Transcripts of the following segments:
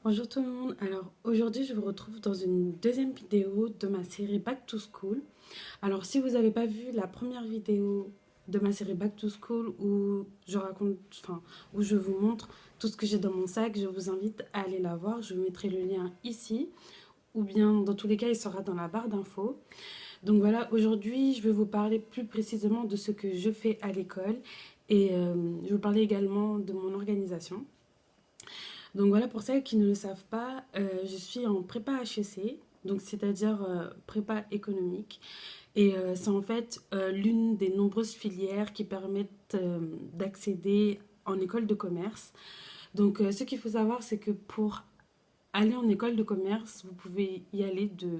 Bonjour tout le monde, alors aujourd'hui je vous retrouve dans une deuxième vidéo de ma série Back to School. Alors si vous n'avez pas vu la première vidéo de ma série Back to School où je raconte, où je vous montre tout ce que j'ai dans mon sac, je vous invite à aller la voir. Je vous mettrai le lien ici ou bien dans tous les cas il sera dans la barre d'infos. Donc voilà, aujourd'hui je vais vous parler plus précisément de ce que je fais à l'école et je vais vous parler également de mon organisation. Donc voilà, pour celles qui ne le savent pas, je suis en prépa HEC, donc c'est-à-dire prépa économique. Et c'est en fait l'une des nombreuses filières qui permettent d'accéder en école de commerce. Donc ce qu'il faut savoir, c'est que pour aller en école de commerce, vous pouvez y aller de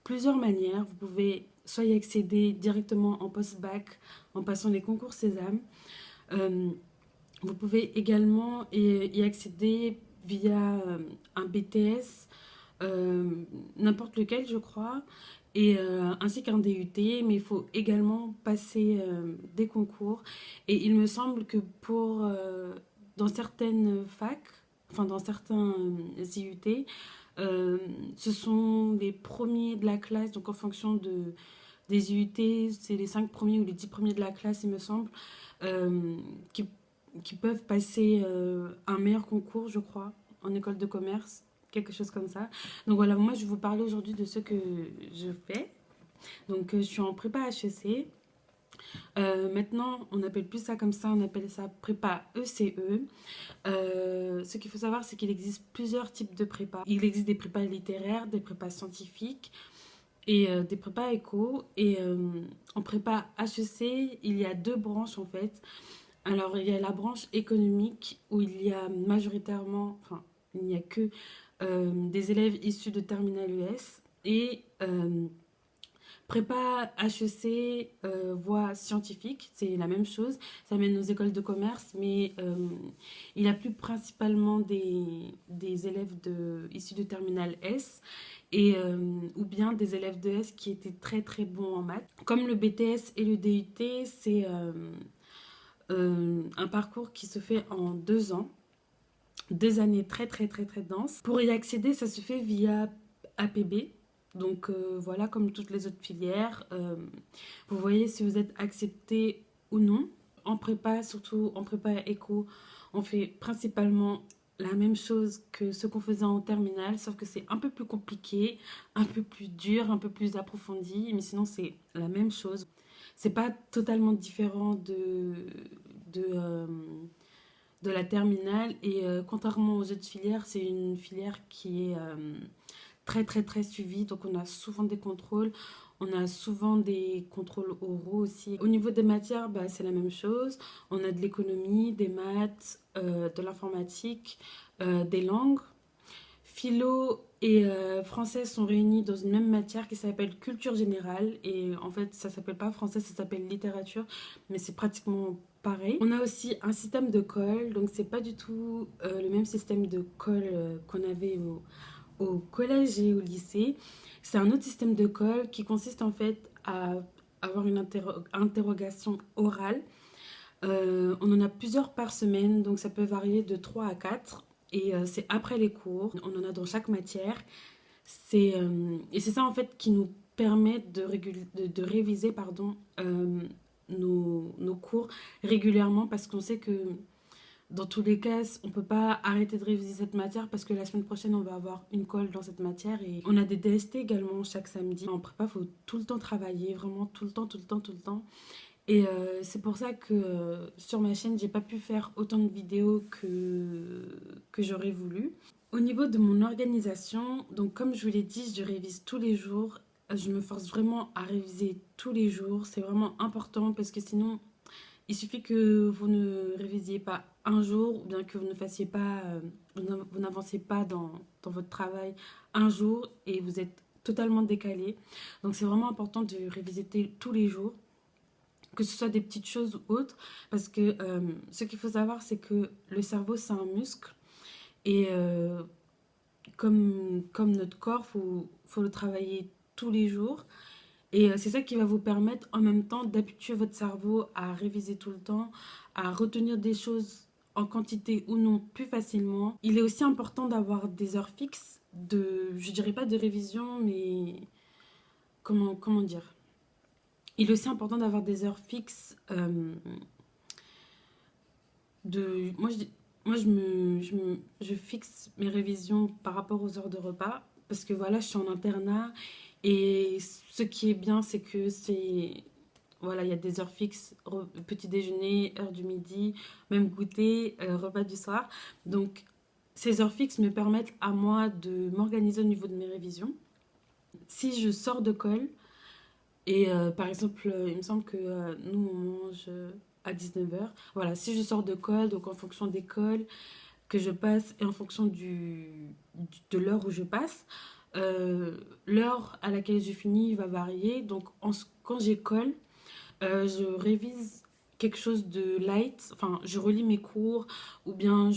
plusieurs manières. Vous pouvez soit y accéder directement en post-bac en passant les concours Sésame. Euh, Vous pouvez également y accéder via un BTS, n'importe lequel je crois, et ainsi qu'un DUT, mais il faut également passer des concours. Et il me semble que dans certaines facs, enfin dans certains IUT, euh, ce sont les premiers de la classe, donc en fonction des IUT, c'est les 5 premiers ou les 10 premiers de la classe, il me semble, euh, qui qui peuvent passer un meilleur concours, je crois, en école de commerce, quelque chose comme ça. Donc voilà, moi je vais vous parler aujourd'hui de ce que je fais. Donc je suis en prépa HEC. Maintenant, on n'appelle plus ça comme ça, on appelle ça prépa ECE. Ce qu'il faut savoir, c'est qu'il existe plusieurs types de prépa. Il existe des prépas littéraires, des prépas scientifiques et des prépas éco. Et en prépa HEC, il y a deux branches en fait. Alors, il y a la branche économique où il y a majoritairement, enfin, il n'y a que des élèves issus de Terminal ES et prépa HEC, voie scientifique, c'est la même chose. Ça mène aux écoles de commerce, mais il y a plus principalement des élèves issus de Terminal S et, ou bien des élèves de S qui étaient très très bons en maths. Comme le BTS et le DUT, c'est un parcours qui se fait en 2 ans, 2 années très très très très denses. Pour y accéder, ça se fait via APB. Donc voilà, comme toutes les autres filières, vous voyez si vous êtes accepté ou non. En prépa, surtout en prépa éco, on fait principalement la même chose que ce qu'on faisait en terminale, sauf que c'est un peu plus compliqué, un peu plus dur, un peu plus approfondi, mais sinon c'est la même chose. C'est pas totalement différent de, de la terminale et contrairement aux autres filières, c'est une filière qui est très très très suivie, donc on a souvent des contrôles. On a souvent des contrôles oraux aussi. Au niveau des matières, bah, c'est la même chose. On a de l'économie, des maths, de l'informatique, des langues. Philo et français sont réunis dans une même matière qui s'appelle culture générale. Et en fait, ça s'appelle pas français, ça s'appelle littérature, mais c'est pratiquement pareil. On a aussi un système de colle, donc c'est pas du tout le même système de colle qu'on avait au collège et au lycée. C'est un autre système de colle qui consiste en fait à avoir une interrogation orale. On en a plusieurs par semaine, donc ça peut varier de 3 à 4. Et c'est après les cours. On en a dans chaque matière. Et c'est ça en fait qui nous permet de réviser pardon, nos cours régulièrement parce qu'on sait que dans tous les cas, on ne peut pas arrêter de réviser cette matière parce que la semaine prochaine, on va avoir une colle dans cette matière. Et on a des DST également chaque samedi. En prépa, il faut tout le temps travailler, vraiment tout le temps, tout le temps, tout le temps. Et c'est pour ça que sur ma chaîne, j'ai pas pu faire autant de vidéos que j'aurais voulu. Au niveau de mon organisation, donc comme je vous l'ai dit, je révise tous les jours. Je me force vraiment à réviser tous les jours. C'est vraiment important parce que sinon, il suffit que vous ne révisiez pas un jour ou bien que vous ne fassiez pas, vous n'avancez pas dans votre travail un jour et vous êtes totalement décalé. Donc c'est vraiment important de réviser tous les jours, que ce soit des petites choses ou autres, parce que ce qu'il faut savoir, c'est que le cerveau, c'est un muscle et comme notre corps, faut le travailler tous les jours. Et c'est ça qui va vous permettre en même temps d'habituer votre cerveau à réviser tout le temps, à retenir des choses en quantité ou non plus facilement. Il est aussi important d'avoir des heures fixes je dirais pas de révision, mais comment dire? Il est aussi important d'avoir des heures fixes moi, je fixe mes révisions par rapport aux heures de repas parce que voilà, je suis en internat et ce qui est bien, c'est que voilà, il y a des heures fixes, petit déjeuner, heure du midi, même goûter, repas du soir. Donc, ces heures fixes me permettent à moi de m'organiser au niveau de mes révisions. Si je sors de colle, et par exemple, il me semble que nous, on mange à 19 heures. Voilà, si je sors de colle, donc en fonction des colles que je passe et en fonction de l'heure où je passe, l'heure à laquelle je finis va varier. Donc quand j'école, je révise quelque chose de light, enfin je relis mes cours ou bien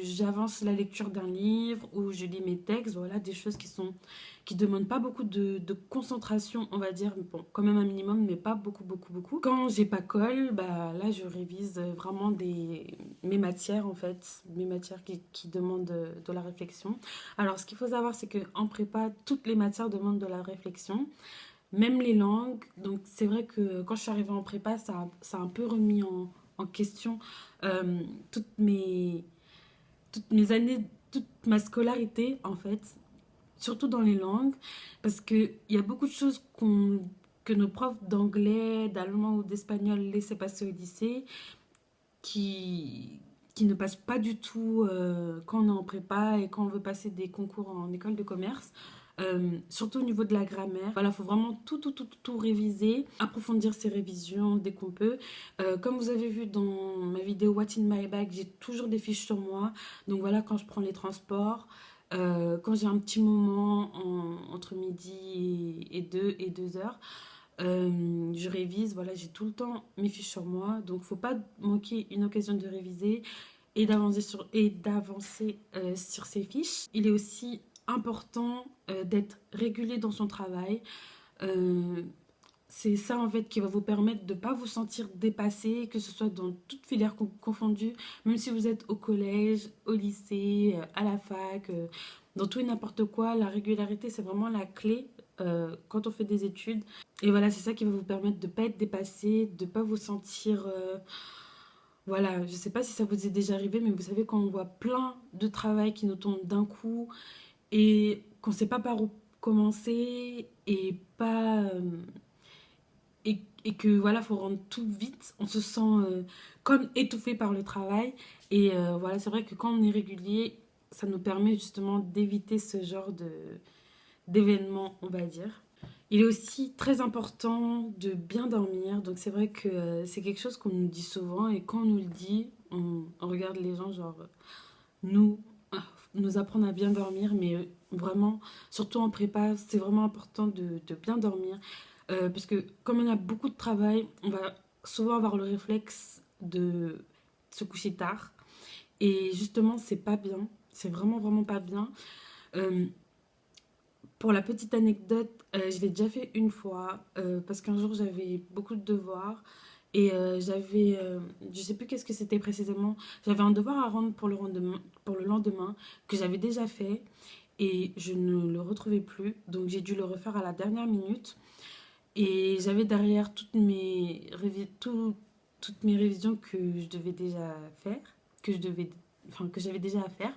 j'avance la lecture d'un livre ou je lis mes textes, voilà des choses qui demandent pas beaucoup de concentration, on va dire, bon quand même un minimum mais pas beaucoup beaucoup beaucoup. Quand j'ai pas colle, bah là je révise vraiment mes matières en fait, mes matières qui demandent de la réflexion. Alors ce qu'il faut savoir c'est que en prépa toutes les matières demandent de la réflexion, même les langues. Donc c'est vrai que quand je suis arrivée en prépa, ça a un peu remis en question euh, toutes, mes, toutes mes années, toute ma scolarité en fait, surtout dans les langues, parce qu'il y a beaucoup de choses que nos profs d'anglais, d'allemand ou d'espagnol laissaient passer au lycée qui, qui ne passent pas du tout quand on est en prépa et quand on veut passer des concours en école de commerce. Surtout au niveau de la grammaire. Voilà, il faut vraiment tout réviser, approfondir ses révisions dès qu'on peut. Comme vous avez vu dans ma vidéo What's in my bag, j'ai toujours des fiches sur moi. Donc voilà, quand je prends les transports, quand j'ai un petit moment entre midi et 2 heures, je révise, voilà, j'ai tout le temps mes fiches sur moi, donc faut pas manquer une occasion de réviser et d'avancer sur ses fiches. Il est aussi important d'être régulier dans son travail. Euh, c'est ça en fait qui va vous permettre de ne pas vous sentir dépassé, que ce soit dans toute filière confondue, même si vous êtes au collège, au lycée, à la fac, dans tout et n'importe quoi. La régularité, c'est vraiment la clé quand on fait des études. Et voilà, c'est ça qui va vous permettre de ne pas être dépassé, de ne pas vous sentir... voilà, je sais pas si ça vous est déjà arrivé, mais vous savez quand on voit plein de travail qui nous tombe d'un coup et qu'on ne sait pas par où commencer et pas... et que voilà, faut rendre tout vite. On se sent comme étouffé par le travail. Et voilà, c'est vrai que quand on est régulier, ça nous permet justement d'éviter ce genre d'événements, on va dire. Il est aussi très important de bien dormir. Donc c'est vrai que c'est quelque chose qu'on nous dit souvent. Et quand on nous le dit, on regarde les gens genre, nous, nous apprendre à bien dormir. Mais vraiment, surtout en prépa, c'est vraiment important de bien dormir. Parce que comme on a beaucoup de travail, on va souvent avoir le réflexe de se coucher tard. Et justement, c'est pas bien. C'est vraiment, vraiment pas bien. Euh, pour la petite anecdote, je l'ai déjà fait une fois. Parce qu'un jour, j'avais beaucoup de devoirs. Et je sais plus qu'est-ce que c'était précisément. J'avais un devoir à rendre pour le lendemain que j'avais déjà fait. Et je ne le retrouvais plus. Donc j'ai dû le refaire à la dernière minute. Et j'avais derrière toutes mes révisions que je devais déjà faire, que j'avais déjà à faire.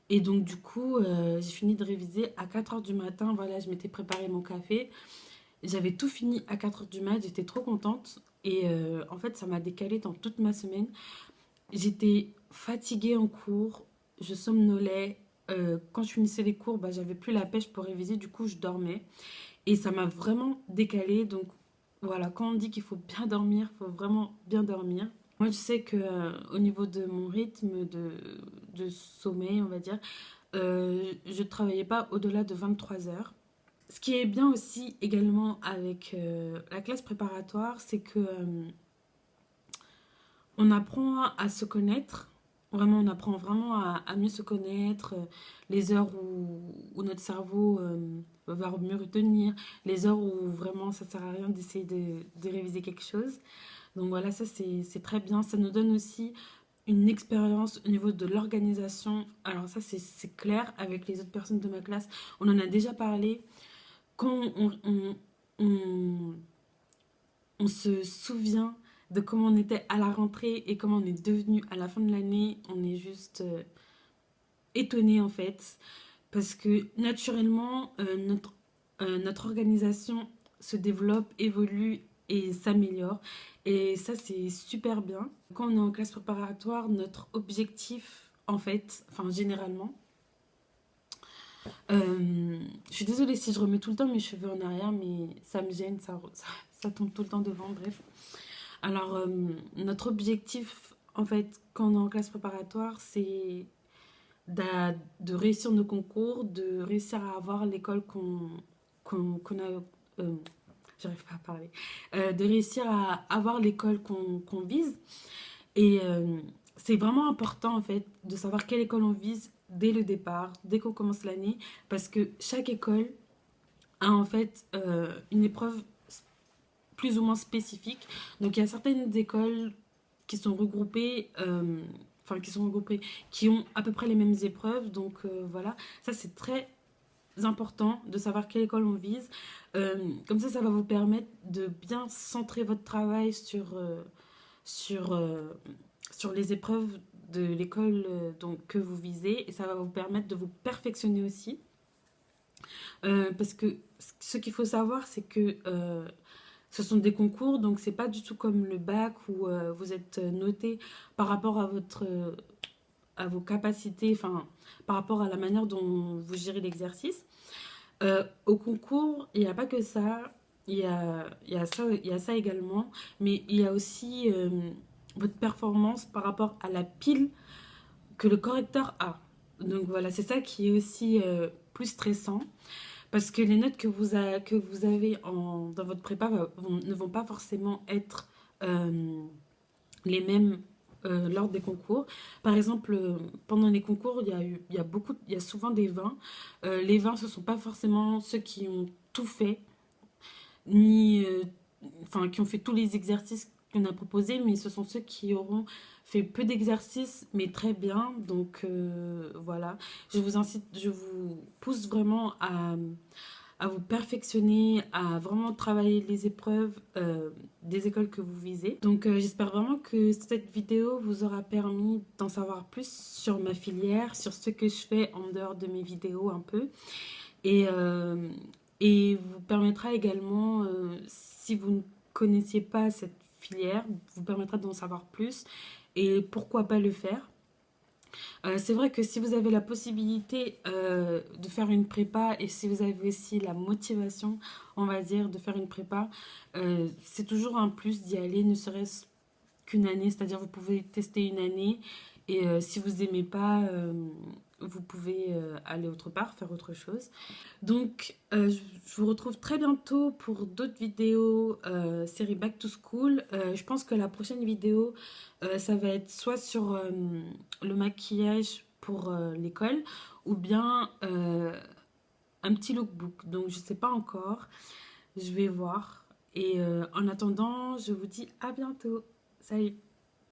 Et donc du coup, j'ai fini de réviser à 4 heures du matin. Voilà, je m'étais préparé mon café. J'avais tout fini à 4 heures du mat. J'étais trop contente. Et en fait, ça m'a décalé dans toute ma semaine. J'étais fatiguée en cours. Je somnolais. Quand je finissais les cours, bah, j'avais plus la pêche pour réviser. Du coup, je dormais. Et ça m'a vraiment décalé. Donc voilà, quand on dit qu'il faut bien dormir, il faut vraiment bien dormir. Moi, je sais que au niveau de mon rythme de sommeil, on va dire, je ne travaillais pas au-delà de 23 heures. Ce qui est bien aussi également avec la classe préparatoire, c'est que on apprend à se connaître. Vraiment, on apprend vraiment à mieux se connaître, les heures où notre cerveau va mieux retenir, les heures où vraiment ça sert à rien d'essayer de réviser quelque chose. Donc voilà, ça c'est très bien. Ça nous donne aussi une expérience au niveau de l'organisation. Alors ça, c'est clair avec les autres personnes de ma classe. On en a déjà parlé. Quand on, on se souvient de comment on était à la rentrée et comment on est devenu à la fin de l'année, on est juste étonné en fait. Parce que naturellement, notre organisation se développe, évolue et s'améliore. Et ça, c'est super bien. Quand on est en classe préparatoire, notre objectif, en fait, enfin généralement, je suis désolée si je remets tout le temps mes cheveux en arrière, mais ça me gêne, ça tombe tout le temps devant, bref. Alors, notre objectif, en fait, quand on est en classe préparatoire, c'est de réussir nos concours, de réussir à avoir l'école qu'on a... j'arrive pas à parler. De réussir à avoir l'école qu'on vise. Et c'est vraiment important, en fait, de savoir quelle école on vise dès le départ, dès qu'on commence l'année, parce que chaque école a, en fait, une épreuve plus ou moins spécifique. Donc, il y a certaines écoles qui sont regroupées... qui sont regroupées, qui ont à peu près les mêmes épreuves. Donc voilà, ça c'est très important de savoir quelle école on vise. Comme ça va vous permettre de bien centrer votre travail sur, euh, sur les épreuves de l'école que vous visez et ça va vous permettre de vous perfectionner aussi. Parce que ce qu'il faut savoir, c'est que ce sont des concours, donc c'est pas du tout comme le bac où vous êtes noté par rapport à vos capacités, enfin par rapport à la manière dont vous gérez l'exercice. Au concours, il n'y a pas que ça. Il y a ça également, mais il y a aussi votre performance par rapport à la pile que le correcteur a. Donc voilà, c'est ça qui est aussi plus stressant, parce que les notes que vous avez dans votre prépa ne vont pas forcément être euh, les mêmes lors des concours. Par exemple, pendant les concours, il y a souvent des 20. Les 20, ce ne sont pas forcément ceux qui ont tout fait, ni qui ont fait tous les exercices qu'on a proposés, mais ce sont ceux qui auront fait peu d'exercices, mais très bien. Donc voilà, je vous pousse vraiment à vous perfectionner, à vraiment travailler les épreuves des écoles que vous visez. Donc j'espère vraiment que cette vidéo vous aura permis d'en savoir plus sur ma filière, sur ce que je fais en dehors de mes vidéos un peu. Et, euh, et vous permettra également, si vous ne connaissiez pas cette filière, vous permettra d'en savoir plus et pourquoi pas le faire. C'est vrai que si vous avez la possibilité de faire une prépa et si vous avez aussi la motivation, on va dire, de faire une prépa, c'est toujours un plus d'y aller, ne serait-ce qu'une année. C'est-à-dire vous pouvez tester une année et si vous n'aimez pas, vous pouvez aller autre part, faire autre chose. Donc, je vous retrouve très bientôt pour d'autres vidéos série Back to School. Je pense que la prochaine vidéo, ça va être soit sur le maquillage pour l'école ou bien un petit lookbook. Donc, je ne sais pas encore. Je vais voir. Et en attendant, je vous dis à bientôt. Salut!